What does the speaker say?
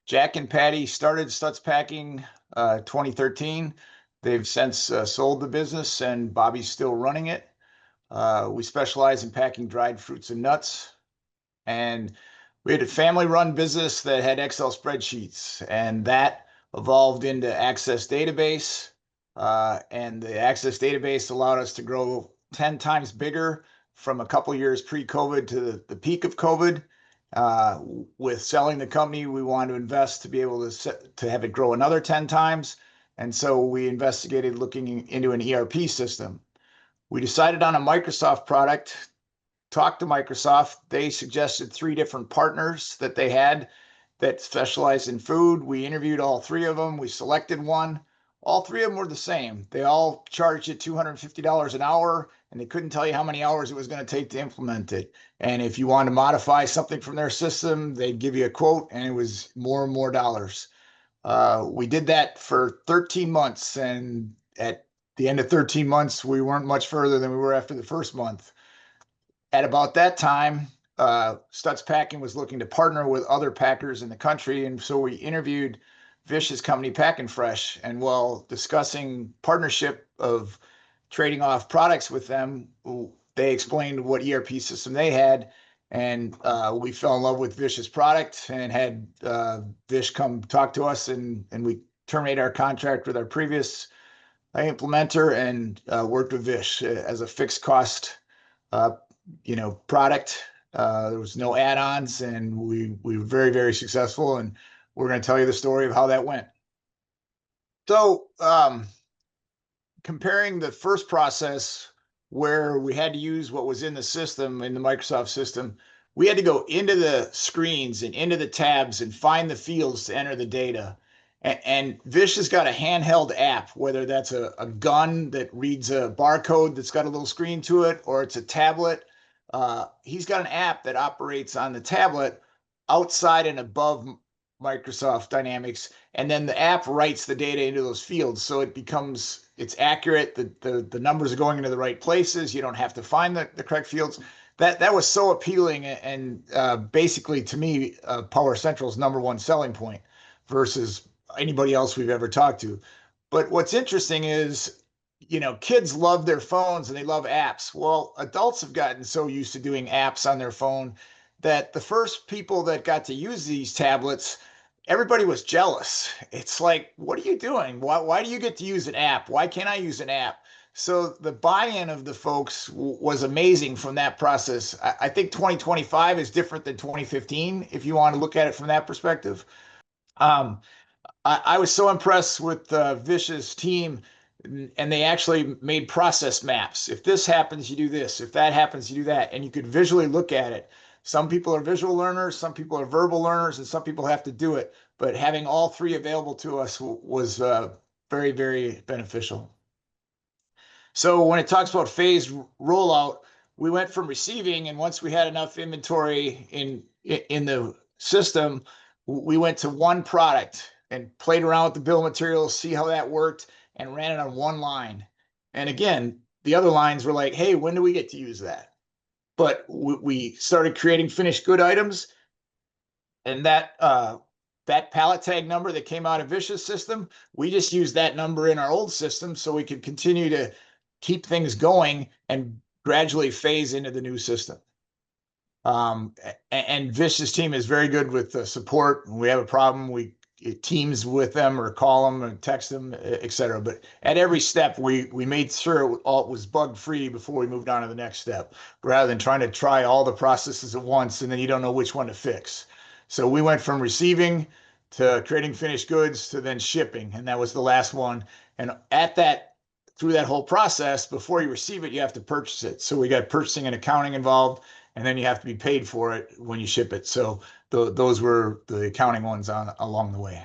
Jack and Patty started Stutz Packing 2013. They've since sold the business, and Bobby's still running it. We specialize in packing dried fruits and nuts. And we had a family-run business that had Excel spreadsheets, and that evolved into Access Database. And the Access Database allowed us to grow 10 times bigger from a couple years pre-COVID to the peak of COVID. With selling the company, we wanted to invest to be able to have it grow another 10 times. And so we investigated looking into an ERP system. We decided on a Microsoft product, talked to Microsoft. They suggested 3 different partners that they had that specialized in food. We interviewed all 3 of them. We selected one. All 3 of them were the same. They all charged you $250 an hour, and they couldn't tell you how many hours it was going to take to implement it. And if you wanted to modify something from their system, they'd give you a quote, and it was more and more dollars. We did that for 13 months, and at the end of 13 months, we weren't much further than we were after the first month. At about that time, Stutz Packing was looking to partner with other packers in the country, and so we interviewed Vish's company, Packin' Fresh, and while discussing partnership of trading off products with them, they explained what ERP system they had, and we fell in love with Vish's product and had Vish come talk to us, and we terminated our contract with our previous implementer and worked with Vish as a fixed cost product. There was no add-ons, and we were very, very successful, and we're going to tell you the story of how that went. So comparing the first process where we had to use what was in the system, in the Microsoft system, we had to go into the screens and into the tabs and find the fields to enter the data. And Vish has got a handheld app, whether that's a gun that reads a barcode that's got a little screen to it, or it's a tablet. He's got an app that operates on the tablet outside and above Microsoft Dynamics, and then the app writes the data into those fields, so it's accurate. The numbers are going into the right places. You don't have to find the correct fields. That was so appealing, and basically to me, Power Central's #1 selling point versus anybody else we've ever talked to. But what's interesting is, kids love their phones and they love apps. Well, adults have gotten so used to doing apps on their phone that the first people that got to use these tablets, everybody was jealous. It's like, what are you doing? Why do you get to use an app? Why can't I use an app? So the buy-in of the folks was amazing from that process. I think 2025 is different than 2015, if you want to look at it from that perspective. I was so impressed with Vish's team, and they actually made process maps. If this happens, you do this. If that happens, you do that. And you could visually look at it. Some people are visual learners, some people are verbal learners, and some people have to do it. But having all 3 available to us was very, very beneficial. So when it talks about phased rollout, we went from receiving, and once we had enough inventory in the system, we went to one product and played around with the bill of materials, see how that worked, and ran it on one line. And again, the other lines were like, hey, when do we get to use that? But we started creating finished good items, and that pallet tag number that came out of Vish's system, we just used that number in our old system so we could continue to keep things going and gradually phase into the new system. And Vish's team is very good with support. When we have a problem, we teams with them or call them and text them, etc. But at every step, we made sure it was bug free before we moved on to the next step, rather than trying to try all the processes at once and then you don't know which one to fix. So we went from receiving to creating finished goods to then shipping, and that was the last one. And through that whole process, before you receive it, you have to purchase it. So we got purchasing and accounting involved, and then you have to be paid for it when you ship it. So those were the accounting ones along the way.